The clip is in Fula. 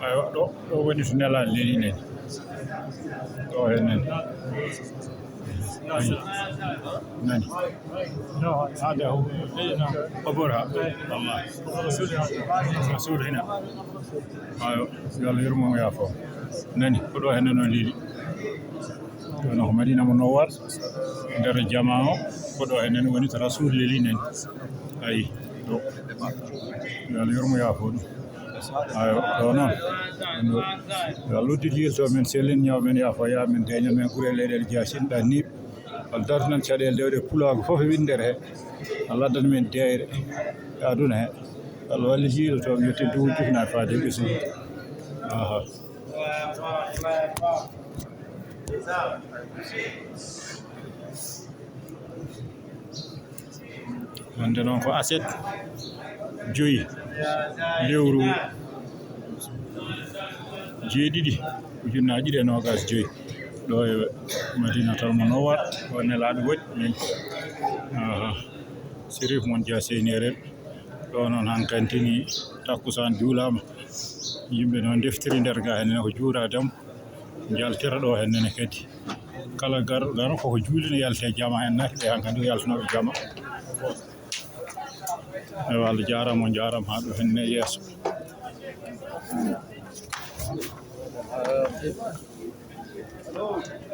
aywa ɗo woni to Nelal leli nani ɗo hen nani هذا هو قبرها الله رسول هنا ايوه يلا يرموا يا فو ناني كدو هنا نو ليلي no Madina Munawwar nder jama'o koɗo enen woni to rasul leli nen ayi ɗo yo Allah yurmo yaafo ɗum ayo ɗo noon yo Allah udditi yilto men sellin ñaw men yaafo ya men deña men gure leyɗele jasinɗa niɓ Allah darnan caɗele dewɗe pulago fof e windere he Allah addan men deyre e aduna he Allah walliti yilto mi yetti duwu jufna faade ɓesum aha hande noon ko aset joyi lewru jeeɗiɗi ujunnaje ɗiɗi e nogas joyi ɗo e Madinatul Munawwar ɗo nelaɗo waɗi men Sérif mon Dia Seynérel ɗo noon hankantini takkusan juulama yimɓe noon deftiri nder ga henne ko juuradam jaltira ɗo hennene kadi kala garo koko juulino yalte jama en nati ɓe hankandi ko yaltanoɓe jama ewa Allah jarama jarama ha ɗo henne yeeso Hello.